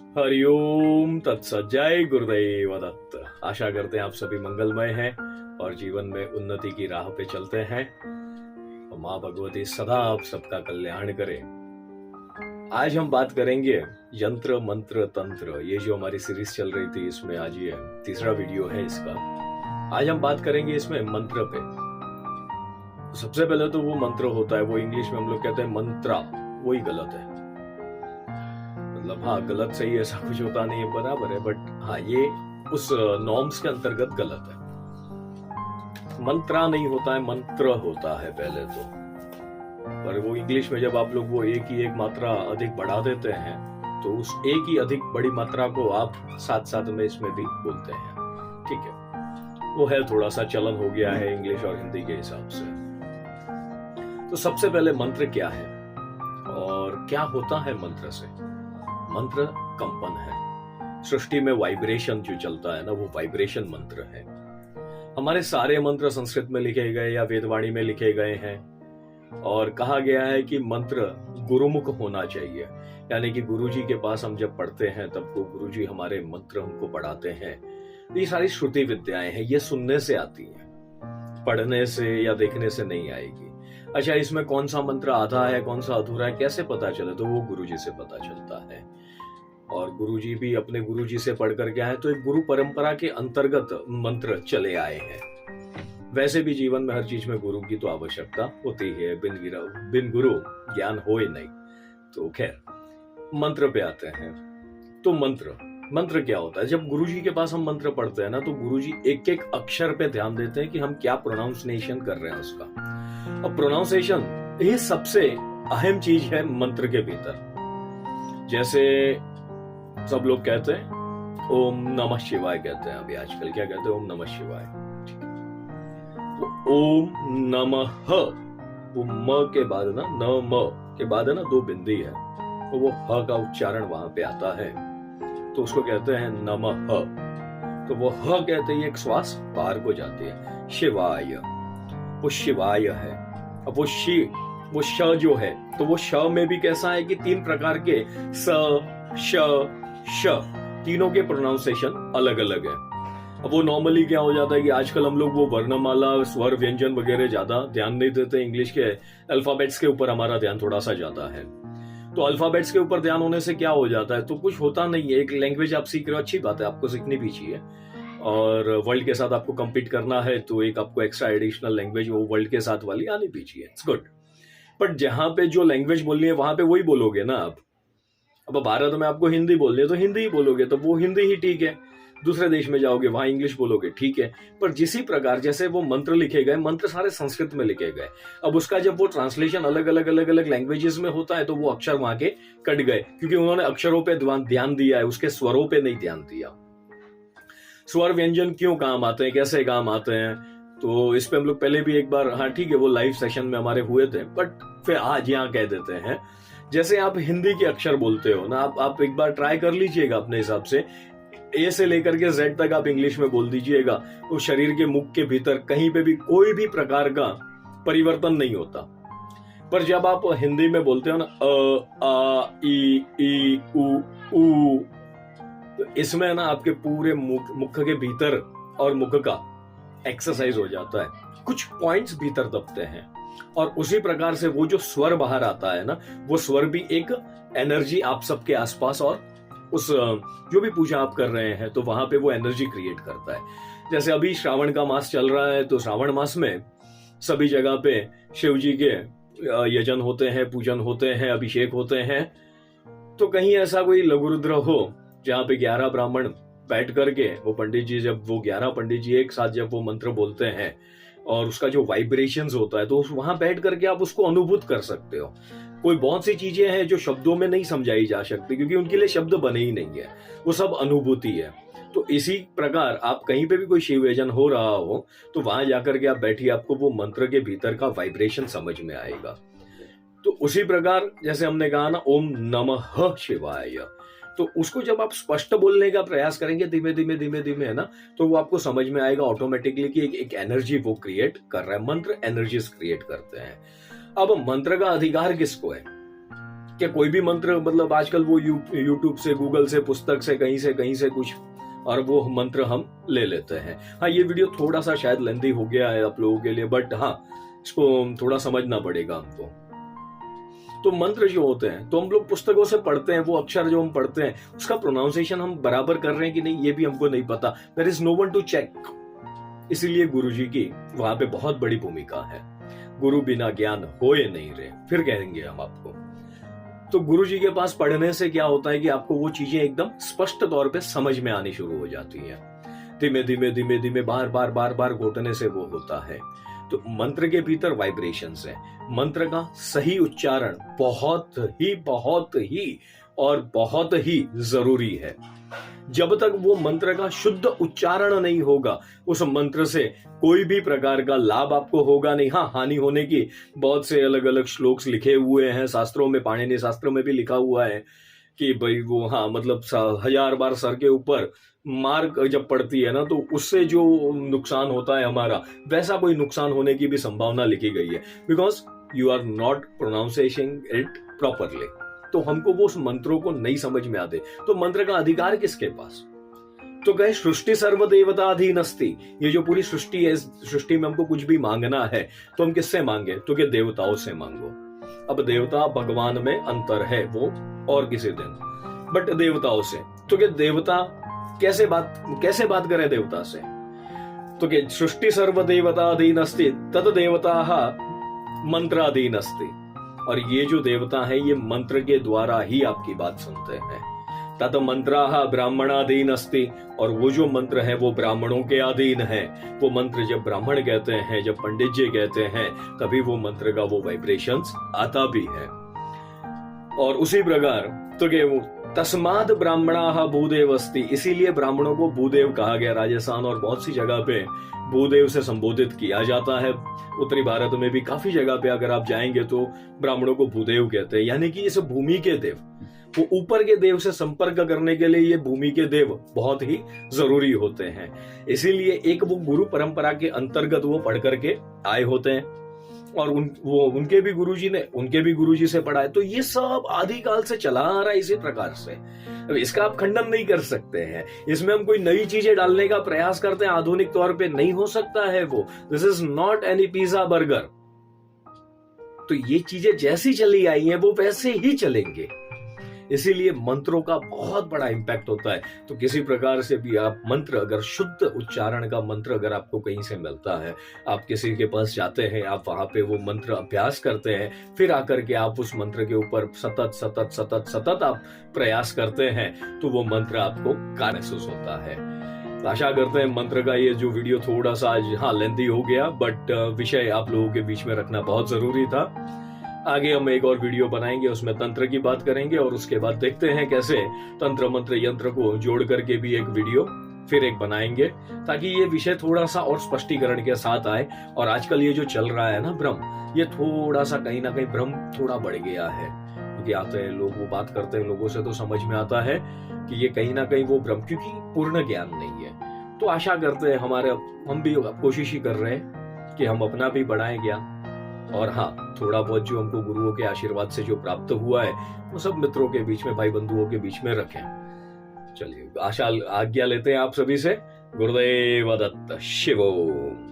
हरिओम तत्सत। जय गुरुदेव दत्त। आशा करते हैं आप सभी मंगलमय हैं और जीवन में उन्नति की राह पे चलते हैं। तो माँ भगवती सदा आप सबका कल्याण करे। आज हम बात करेंगे यंत्र मंत्र तंत्र। ये जो हमारी सीरीज चल रही थी, इसमें आज ये तीसरा वीडियो है इसका। आज हम बात करेंगे इसमें मंत्र पे। सबसे पहले तो वो मंत्र होता है, वो इंग्लिश में हम लोग कहते हैं मंत्रा, वही गलत है। मतलब हाँ, गलत सही ऐसा कुछ होता नहीं है, बराबर है, बट हाँ ये उस नॉर्म्स के अंतर्गत गलत है। मंत्रा नहीं होता है, मंत्र होता है पहले तो। पर वो इंग्लिश में जब आप लोग वो एक ही एक मात्रा अधिक बढ़ा देते हैं तो उस एक ही अधिक बड़ी मात्रा को आप साथ साथ में इसमें भी बोलते हैं। ठीक है, वो है थोड़ा सा चलन हो गया है इंग्लिश और हिंदी के हिसाब से। तो सबसे पहले मंत्र क्या है और क्या होता है मंत्र से? मंत्र कंपन है। सृष्टि में वाइब्रेशन जो चलता है ना, वो वाइब्रेशन मंत्र है। हमारे सारे मंत्र संस्कृत में लिखे गए या वेदवाणी में लिखे गए हैं और कहा गया है कि मंत्र गुरुमुख होना चाहिए, यानी कि गुरुजी के पास हम जब पढ़ते हैं तब वो गुरुजी हमारे मंत्र हमको पढ़ाते हैं। ये सारी श्रुति विद्याएं हैं, ये सुनने से आती हैं, पढ़ने से या देखने से नहीं आएगी। अच्छा, इसमें कौन सा मंत्र आधा है कौन सा अधूरा है कैसे पता चले? तो वो गुरुजी से पता चलता है। और गुरुजी भी अपने गुरुजी से पढ़ कर के आए, तो एक गुरु परंपरा के अंतर्गत मंत्र चले आए हैं। वैसे भी जीवन में हर चीज में गुरु की तो आवश्यकता होती है, बिन गुरु ज्ञान हो ही नहीं। तो खैर, मंत्र पे आते हैं। तो मंत्र क्या होता है? जब गुरुजी के पास हम मंत्र पढ़ते हैं ना, तो गुरुजी एक एक अक्षर पे ध्यान देते हैं कि हम क्या प्रोनाउंसिएशन कर रहे हैं उसका। अब प्रोनाउंसिएशन ये सबसे अहम चीज है मंत्र के भीतर। जैसे सब लोग कहते हैं ओम नमः शिवाय, कहते हैं अभी आजकल क्या कहते हैं? ओम नमः शिवाय। तो ओम नमः, वो म के बाद ना, न म के बाद है ना दो बिंदी है, तो वो ह का उच्चारण वहां पे आता है, तो उसको कहते हैं नमः। तो वो ह कहते हैं, एक श्वास बाहर को जाती है। शिवाय, वो शिवाय है। अब वो श जो है, तो वो श में भी कैसा है कि तीन प्रकार के स श श, तीनों के प्रोनाउंसिएशन अलग अलग है। अब वो नॉर्मली क्या हो जाता है कि आजकल हम लोग वो वर्णमाला, स्वर, व्यंजन वगैरह ज्यादा ध्यान नहीं देते। इंग्लिश के अल्फाबेट्स के ऊपर हमारा ध्यान थोड़ा सा ज्यादा है। तो अल्फाबेट्स के ऊपर ध्यान होने से क्या हो जाता है? तो कुछ होता नहीं है। एक लैंग्वेज आप सीख रहे हो, अच्छी बात है, आपको सीखनी भी चाहिए, और वर्ल्ड के साथ आपको कम्पीट करना है, तो एक आपको एक्स्ट्रा एडिशनल लैंग्वेज वो वर्ल्ड के साथ वाली आनी भी चाहिए। It's good. बट जहां पे जो लैंग्वेज बोलनी है वहां पे वही बोलोगे ना आप। अब भारत में आपको हिंदी बोलनी है तो हिंदी ही बोलोगे, तो वो हिंदी ही ठीक है। दूसरे देश में जाओगे वहां इंग्लिश बोलोगे, ठीक है। पर जिसी प्रकार जैसे वो मंत्र लिखे गए, मंत्र सारे संस्कृत में लिखे गए। अब उसका जब वो ट्रांसलेशन अलग अलग लैंग्वेजेस में होता है, तो वो अक्षर वहां के कट गए, क्योंकि उन्होंने अक्षरों पे ध्यान दिया है, उसके स्वरों पे नहीं ध्यान दिया। स्वर व्यंजन क्यों काम आते हैं, कैसे काम आते हैं, तो इस पे हम लोग पहले भी एक बार, हाँ ठीक है, वो लाइव सेशन में हमारे हुए थे, बट फिर आज यहाँ कह देते हैं। जैसे आप हिंदी के अक्षर बोलते हो ना, आप एक बार ट्राई कर लीजिएगा अपने हिसाब से। ए से लेकर के जेड तक आप इंग्लिश में बोल दीजिएगा, तो शरीर के मुख के भीतर कहीं पे भी कोई भी प्रकार का परिवर्तन नहीं होता। पर जब आप हिंदी में बोलते हो ना, अ आ ई उ, तो इसमें ना आपके पूरे मुख के भीतर और मुख का एक्सरसाइज हो जाता है, कुछ पॉइंट्स भीतर दबते हैं, और उसी प्रकार से वो जो स्वर बाहर आता है ना, वो स्वर भी एक एनर्जी आप सबके आसपास, और उस जो भी पूजा आप कर रहे हैं तो वहां पे वो एनर्जी क्रिएट करता है। जैसे अभी श्रावण का मास चल रहा है, तो श्रावण मास में सभी जगह पे शिव जी के यजन होते हैं, पूजन होते हैं, अभिषेक होते हैं। तो कहीं ऐसा कोई लघु रुद्र हो जहाँ पे 11 ब्राह्मण बैठ करके वो पंडित जी, जब वो 11 पंडित जी एक साथ जब वो मंत्र बोलते हैं और उसका जो वाइब्रेशंस होता है, तो वहां बैठ करके आप उसको अनुभूत कर सकते हो। कोई बहुत सी चीजें हैं जो शब्दों में नहीं समझाई जा सकती, क्योंकि उनके लिए शब्द बने ही नहीं है, वो सब अनुभूति है। तो इसी प्रकार आप कहीं पे भी कोई शिव यजन हो रहा हो, तो वहां जाकर के आप बैठिए, आपको वो मंत्र के भीतर का वाइब्रेशन समझ में आएगा। तो उसी प्रकार जैसे हमने कहा ना, ओम नमः शिवाय, तो उसको जब आप स्पष्ट बोलने का प्रयास करेंगे धीमे धीमे है ना, तो वो आपको समझ में आएगा ऑटोमेटिकली कि एक एनर्जी वो क्रिएट कर रहा है। मंत्र एनर्जीज क्रिएट करते हैं। अब मंत्र का अधिकार किसको है? क्या कोई भी मंत्र मतलब आजकल वो यूट्यूब से, गूगल से, पुस्तक से, कहीं से कुछ, और वो मंत्र हम ले लेते हैं। हाँ, ये वीडियो थोड़ा सा शायद लेंथी हो गया है आप लोगों के लिए, बट हाँ, इसको थोड़ा समझना पड़ेगा हमको। तो मंत्र जो होते हैं तो हम लोग पुस्तकों से पढ़ते हैं, वो अक्षर जो हम पढ़ते हैं उसका प्रोनाउंसिएशन हम बराबर कर रहे हैं कि नहीं, ये भी हमको नहीं पता। There is no one to check. इसीलिए गुरुजी की वहां पे बहुत बड़ी भूमिका है। गुरु बिना ज्ञान होए नहीं रहे, फिर कहेंगे हम आपको। तो गुरुजी के पास पढ़ने से क्या होता है कि आपको वो चीजें एकदम स्पष्ट तौर पे समझ में आनी शुरू हो जाती है। धीमे धीमे धीमे धीमे बार बार घोटने से वो होता है। तो मंत्र के भीतर वाइब्रेशंस है। मंत्र का सही उच्चारण बहुत ही और बहुत ही जरूरी है। जब तक वो मंत्र का शुद्ध उच्चारण नहीं होगा, उस मंत्र से कोई भी प्रकार का लाभ आपको होगा नहीं। हाँ, हानि होने की बहुत से अलग अलग श्लोक्स लिखे हुए हैं शास्त्रों में, पाणिनि शास्त्रों में भी लिखा हुआ है कि भाई वो, हाँ मतलब 1000 बार सर के ऊपर मार जब पड़ती है ना, तो उससे जो नुकसान होता है हमारा, वैसा कोई नुकसान होने की भी संभावना लिखी गई है, because you are not pronouncing it properly. तो हमको वो उस मंत्रों को नहीं समझ में आते। तो मंत्र का अधिकार किसके पास? तो कहे सृष्टि सर्वदेवताधीन अस्ति। ये जो पूरी सृष्टि है, सृष्टि में हमको कुछ भी मांगना है तो हम किससे मांगे? तो क्या देवताओं से मांगो। अब देवता भगवान में अंतर है, वो और किसी दिन, बट देवताओं से। तो क्या देवता कैसे बात करे देवता से? तो क्या सृष्टि सर्वदेवताधीन अस्ति तद देवता मंत्राधीन अस्ति। और ये जो देवता है ये मंत्र के द्वारा ही आपकी बात सुनते हैं। तत् मंत्राः ब्राह्मणाधीन अस्ति। और वो जो मंत्र है वो ब्राह्मणों के अधीन है। वो मंत्र जब ब्राह्मण कहते हैं, जब पंडित जी कहते हैं, तभी वो मंत्र का वो वाइब्रेशंस आता भी है। और उसी प्रकार तो क्या वो तस्माद ब्राह्मणाः भूदेव अस्ति। इसीलिए ब्राह्मणों को भूदेव कहा गया। राजस्थान और बहुत सी जगह पे भूदेव से संबोधित किया जाता है। उत्तरी भारत में भी काफी जगह पे अगर आप जाएंगे तो ब्राह्मणों को भूदेव कहते हैं, यानी कि इस भूमि के देव। वो ऊपर के देव से संपर्क करने के लिए ये भूमि के देव बहुत ही जरूरी होते हैं। इसीलिए एक वो गुरु परंपरा के अंतर्गत वो पढ़ करके आए होते हैं, और उनके भी गुरुजी से पढ़ा है। तो ये सब आदिकाल से चला आ रहा है इसी प्रकार से। अब इसका आप खंडन नहीं कर सकते हैं। इसमें हम कोई नई चीजें डालने का प्रयास करते हैं आधुनिक तौर पे, नहीं हो सकता है वो। This is not any pizza burger. तो ये चीजें जैसी चली आई हैं वो वैसे ही चलेंगे। इसीलिए मंत्रों का बहुत बड़ा इंपैक्ट होता है। तो किसी प्रकार से भी आप मंत्र, अगर शुद्ध उच्चारण का मंत्र अगर आपको कहीं से मिलता है, आप किसी के पास जाते हैं, आप वहां पे वो मंत्र अभ्यास करते हैं, फिर आकर के आप उस मंत्र के ऊपर सतत आप प्रयास करते हैं, तो वो मंत्र आपको कार्य महसूस होता है। आशा करते हैं मंत्र का ये जो वीडियो थोड़ा सा आज लेंथी हो गया, बट विषय आप लोगों के बीच में रखना बहुत जरूरी था। आगे हम एक और वीडियो बनाएंगे, उसमें तंत्र की बात करेंगे, और उसके बाद देखते हैं कैसे तंत्र मंत्र यंत्र को जोड़ करके भी एक वीडियो फिर एक बनाएंगे, ताकि ये विषय थोड़ा सा और स्पष्टीकरण के साथ आए। और आजकल ये जो चल रहा है ना भ्रम, ये थोड़ा सा कहीं ना कहीं भ्रम थोड़ा बढ़ गया है, क्योंकि आते हैं लोग, वो बात करते हैं, लोगों से तो समझ में आता है कि ये कहीं ना कहीं वो भ्रम, क्योंकि पूर्ण ज्ञान नहीं है। तो आशा करते हैं हम भी कोशिश ही कर रहे हैं कि हम अपना भी बढ़ाएं ज्ञान, और हाँ, थोड़ा बहुत जो हमको गुरुओं के आशीर्वाद से जो प्राप्त हुआ है वो सब मित्रों के बीच में, भाई बंधुओं के बीच में रखें। चलिए, आज्ञा लेते हैं आप सभी से। गुरुदेव दत्त। शिव ओम।